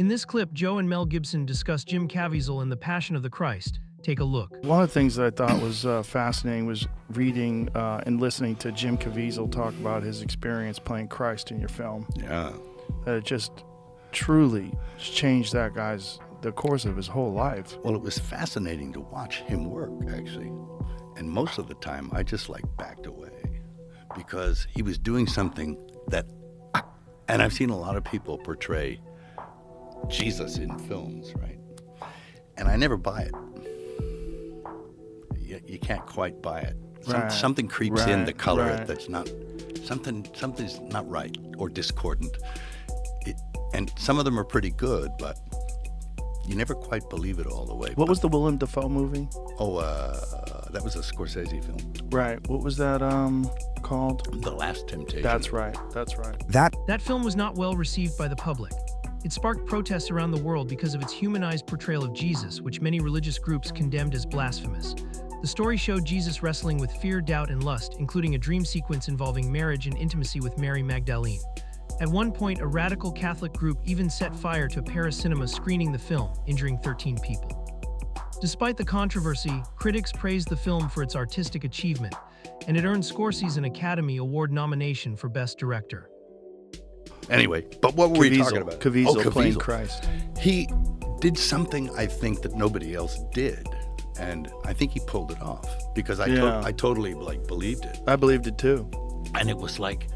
In this clip, Joe and Mel Gibson discuss Jim Caviezel in The Passion of the Christ. Take a look. One of the things that I thought was fascinating was reading and listening to Jim Caviezel talk about his experience playing Christ in your film. Yeah. That it just truly changed the course of his whole life. Well, it was fascinating to watch him work, actually. And most of the time, I just backed away because he was doing something that, and I've seen a lot of people portray Jesus in films, right? And I never buy it. You can't quite buy it. Something creeps in the color that's not, something's not right or discordant. And some of them are pretty good, but you never quite believe it all the way. What was the Willem Dafoe movie? That was a Scorsese film. Right. What was that called? The Last Temptation. That's right. That film was not well received by the public. It sparked protests around the world because of its humanized portrayal of Jesus, which many religious groups condemned as blasphemous. The story showed Jesus wrestling with fear, doubt, and lust, including a dream sequence involving marriage and intimacy with Mary Magdalene. At one point, a radical Catholic group even set fire to a Paris cinema screening the film, injuring 13 people. Despite the controversy, critics praised the film for its artistic achievement, and it earned Scorsese an Academy Award nomination for Best Director. Anyway, but what were we talking about? Caviezel playing Christ. He did something, I think, that nobody else did. And I think he pulled it off because I totally believed it. I believed it too. And it was like,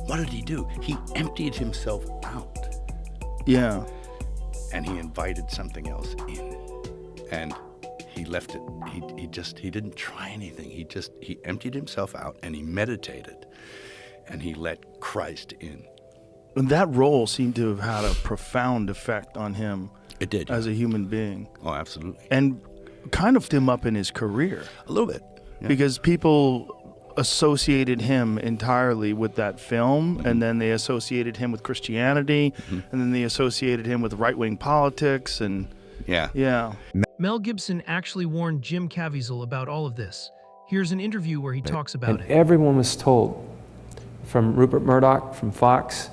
what did he do? He emptied himself out. Yeah. And he invited something else in. And he left it. He didn't try anything. He emptied himself out and he meditated. And he let Christ in. And that role seemed to have had a profound effect on him. It did. As a human being. Oh, absolutely. And kind of him up in his career. A little bit. Yeah. Because people associated him entirely with that film, and then they associated him with Christianity, and then they associated him with right-wing politics, and yeah. Mel Gibson actually warned Jim Caviezel about all of this. Here's an interview where he talks about it. Everyone was told, from Rupert Murdoch, from Fox,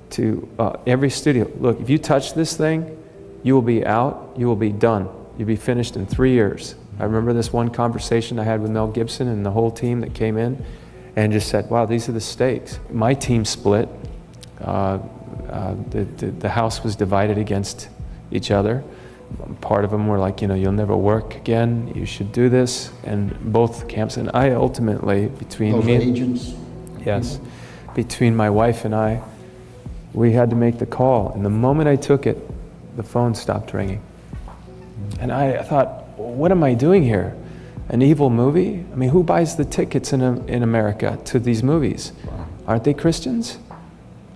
to every studio, look, if you touch this thing, you will be out, you will be done. You'll be finished in 3 years. I remember this one conversation I had with Mel Gibson and the whole team that came in and just said, wow, these are the stakes. My team split. The house was divided against each other. Part of them were like, you'll never work again, you should do this. And both camps, and I ultimately, between me agents? Yes. Between my wife and I, we had to make the call. And the moment I took it, the phone stopped ringing. And I thought, what am I doing here? An evil movie? I mean, who buys the tickets in America to these movies? Aren't they Christians?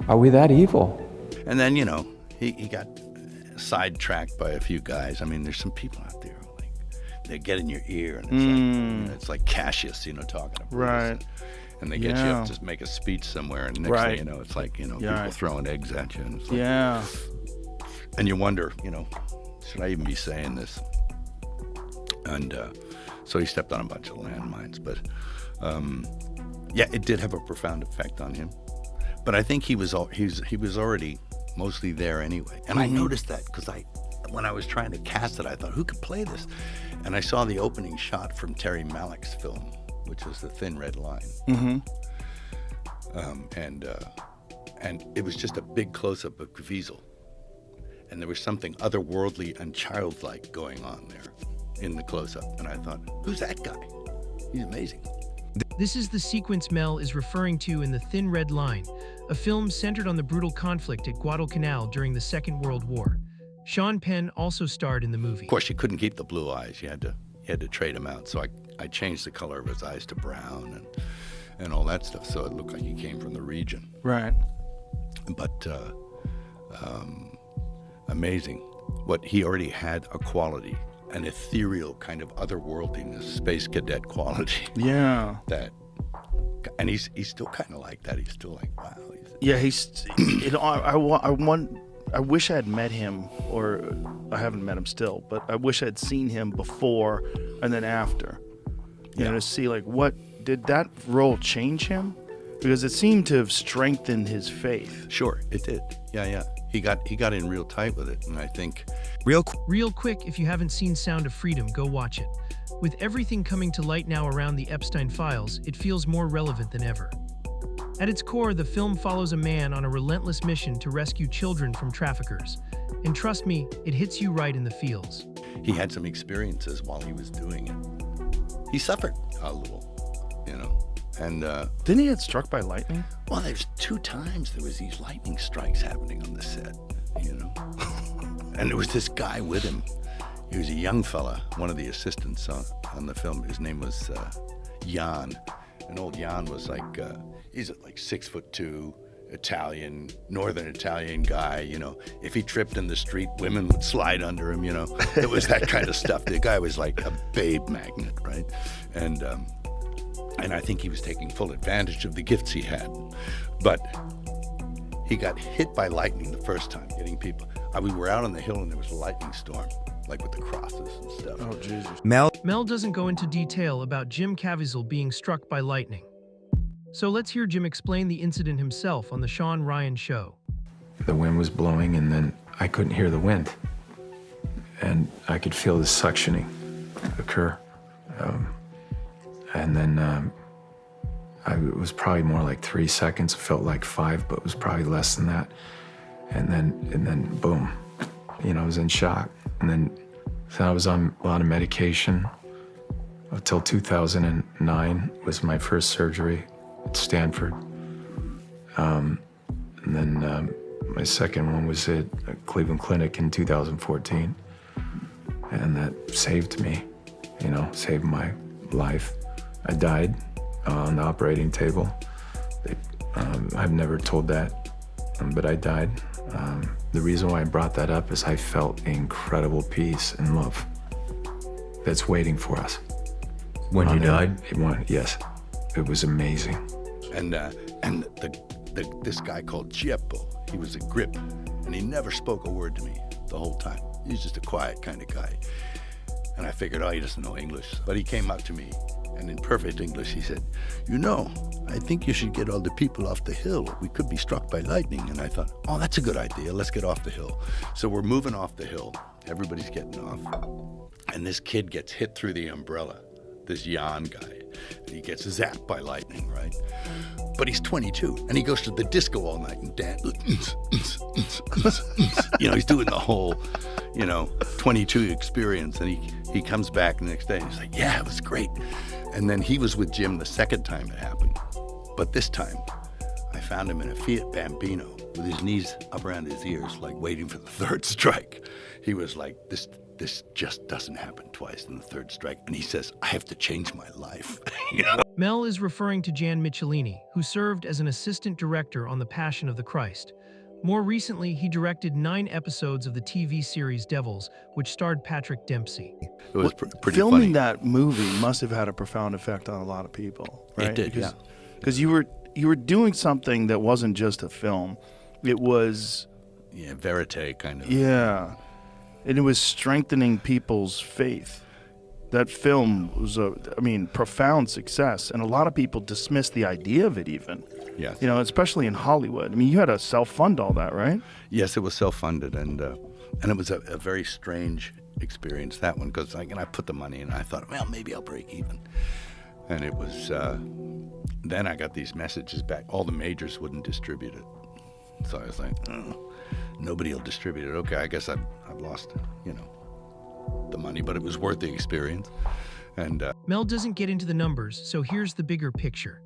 Are we that evil? And then, he got sidetracked by a few guys. I mean, there's some people out there who, they get in your ear, and it's like Cassius, talking to Bruce. And they get you up to make a speech somewhere, and next thing you know, it's like, people throwing eggs at you. And it's like, and you wonder, should I even be saying this? And so he stepped on a bunch of landmines. But it did have a profound effect on him. But I think he was already mostly there anyway. And I noticed that because when I was trying to cast it, I thought, who could play this? And I saw the opening shot from Terry Malick's film, which was The Thin Red Line. And it was just a big close-up of Caviezel. And there was something otherworldly and childlike going on there in the close-up. And I thought, who's that guy? He's amazing. This is the sequence Mel is referring to in The Thin Red Line, a film centered on the brutal conflict at Guadalcanal during the Second World War. Sean Penn also starred in the movie. Of course, you couldn't keep the blue eyes. You had to trade him out. So I changed the color of his eyes to brown and all that stuff, so it looked like he came from the region. Right. But amazing. What he already had a quality, an ethereal kind of otherworldliness, space cadet quality. Yeah. And he's still kind of like that. He's still like, wow. I wish I had met him, or I haven't met him still, but I wish I'd seen him before and then after. To see what did that role change him? Because it seemed to have strengthened his faith. Sure, it did. Yeah. he got in real tight with it, and I think Real quick, if you haven't seen Sound of Freedom, go watch it. With everything coming to light now around the Epstein files, it feels more relevant than ever. At its core, the film follows a man on a relentless mission to rescue children from traffickers. And trust me, it hits you right in the feels. he had some experiences while he was doing it. He suffered a little, you know. And didn't he get struck by lightning? well, there's 2 times there was these lightning strikes happening on the set, you know. And there was this guy with him. He was a young fella, one of the assistants on the film. His name was Jan. And old Jan was like, he's like 6'2", Italian, northern Italian guy, you know. If he tripped in the street, women would slide under him, you know. It was that kind of stuff. The guy was like a babe magnet, right? And I think he was taking full advantage of the gifts he had. But he got hit by lightning the first time, getting people. We were out on the hill and there was a lightning storm, like with the crosses and stuff. Oh, Jesus. Mel doesn't go into detail about Jim Caviezel being struck by lightning. So let's hear Jim explain the incident himself on the Sean Ryan show. The wind was blowing, and then I couldn't hear the wind. And I could feel the suctioning occur. And then it was probably more like 3 seconds. It felt like 5, but it was probably less than that. And then boom, you know, I was in shock. And then so I was on a lot of medication until 2009 was my first surgery at Stanford. And then my second one was at Cleveland Clinic in 2014. And that saved me, you know, saved my life. I died on the operating table. I've never told that, but I died. The reason why I brought that up is I felt incredible peace and love that's waiting for us. When you died? Yes, it was amazing. And this guy called Gieppo, he was a grip, and he never spoke a word to me the whole time. He was just a quiet kind of guy. And I figured, oh, he doesn't know English. But he came up to me, and in perfect English, he said, you know, I think you should get all the people off the hill. We could be struck by lightning. And I thought, oh, that's a good idea. Let's get off the hill. So we're moving off the hill. Everybody's getting off. And this kid gets hit through the umbrella, this Jan guy. And he gets zapped by lightning, right? But he's 22, and he goes to the disco all night and dance. You know, he's doing the whole, 22 experience. And he comes back the next day, and he's like, yeah, it was great. And then he was with Jim the second time it happened. But this time, I found him in a Fiat Bambino with his knees up around his ears, like waiting for the third strike. He was like, this just doesn't happen twice in the third strike. And he says, I have to change my life. You know? Mel is referring to Jan Michelini, who served as an assistant director on The Passion of the Christ. More recently, he directed 9 episodes of the TV series Devils, which starred Patrick Dempsey. It was pretty Filming funny. that movie must have had a profound effect on a lot of people, right? It did, yeah. Because you were doing something that wasn't just a film. It was... Yeah, verite kind of. Yeah. And it was strengthening people's faith. That film was profound success. And a lot of people dismissed the idea of it even. Yes. You know, especially in Hollywood. I mean, you had to self-fund all that, right? Yes, it was self-funded, and it was a very strange experience, that one, because I put the money in, and I thought, well, maybe I'll break even. And it was, then I got these messages back. All the majors wouldn't distribute it. So I was like, nobody will distribute it. Okay, I guess I've lost, the money, but it was worth the experience. And Mel doesn't get into the numbers, so here's the bigger picture.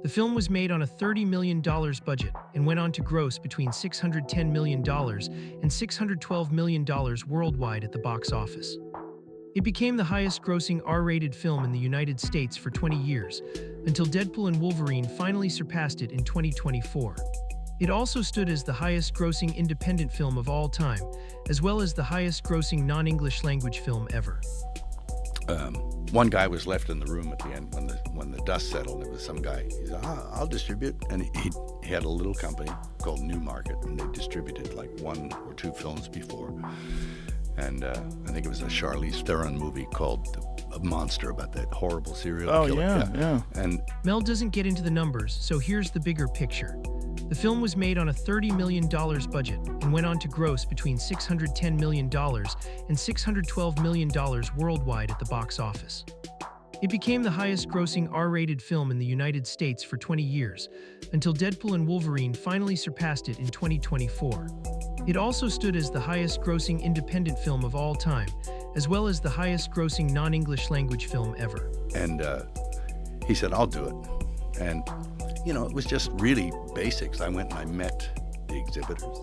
The film was made on a $30 million budget and went on to gross between $610 million and $612 million worldwide at the box office. It became the highest-grossing R-rated film in the United States for 20 years, until Deadpool and Wolverine finally surpassed it in 2024. It also stood as the highest-grossing independent film of all time, as well as the highest-grossing non-English language film ever. One guy was left in the room at the end when the dust settled. It was some guy. He said, I'll distribute. And he had a little company called New Market, and they distributed like 1 or 2 films before. And I think it was a Charlize Theron movie called A Monster, about that horrible serial killer. Yeah. And Mel doesn't get into the numbers, so here's the bigger picture. The film was made on a $30 million budget and went on to gross between $610 million and $612 million worldwide at the box office. It became the highest-grossing R-rated film in the United States for 20 years, until Deadpool and Wolverine finally surpassed it in 2024. It also stood as the highest-grossing independent film of all time, as well as the highest-grossing non-English language film ever. And he said, I'll do it. And, you know, it was just really basics. I went and I met the exhibitors.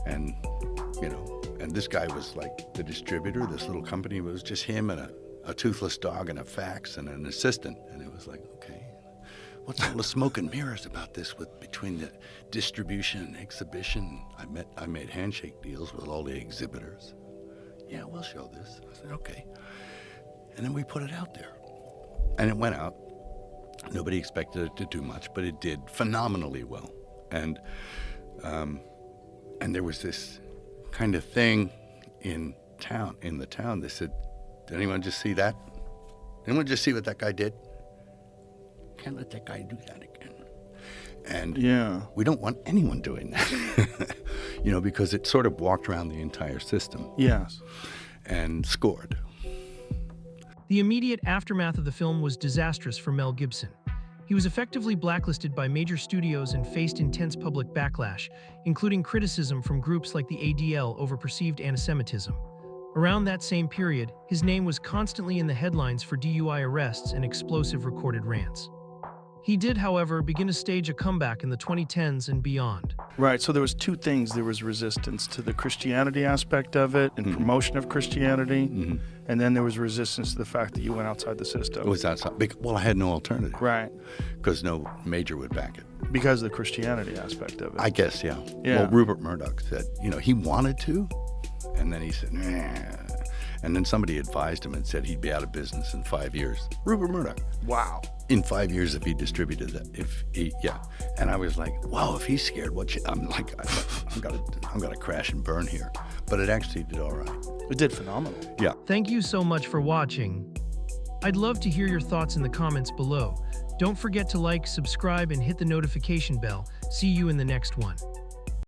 And, you know, and this guy was like the distributor. This little company, it was just him and a toothless dog and a fax and an assistant. And it was like, okay, what's all the smoke and mirrors about this between the distribution and exhibition? I made handshake deals with all the exhibitors. Yeah, we'll show this. I said, okay. And then we put it out there. And it went out. Nobody expected it to do much, but it did phenomenally well. And there was this kind of thing in the town. They said, did anyone just see that? Anyone just see what that guy did? Can't let that guy do that again. And we don't want anyone doing that, you know, because it sort of walked around the entire system. Yes. And scored. The immediate aftermath of the film was disastrous for Mel Gibson. He was effectively blacklisted by major studios and faced intense public backlash, including criticism from groups like the ADL over perceived antisemitism. Around that same period, his name was constantly in the headlines for DUI arrests and explosive recorded rants. He did, however, begin to stage a comeback in the 2010s and beyond. Right, so there was two things. There was resistance to the Christianity aspect of it and promotion of Christianity, and then there was resistance to the fact that you went outside the system. It was outside. Well, I had no alternative. Right. Because no major would back it. Because of the Christianity aspect of it. I guess, yeah. Well, Rupert Murdoch said, you know, he wanted to, and then he said, nah. And then somebody advised him and said he'd be out of business in 5 years. Rupert Murdoch. Wow. In 5 years if he distributed that, And I was like, wow, if he's scared, I'm like, I'm gonna crash and burn here. But it actually did all right. It did phenomenal. Yeah. Thank you so much for watching. I'd love to hear your thoughts in the comments below. Don't forget to like, subscribe, and hit the notification bell. See you in the next one.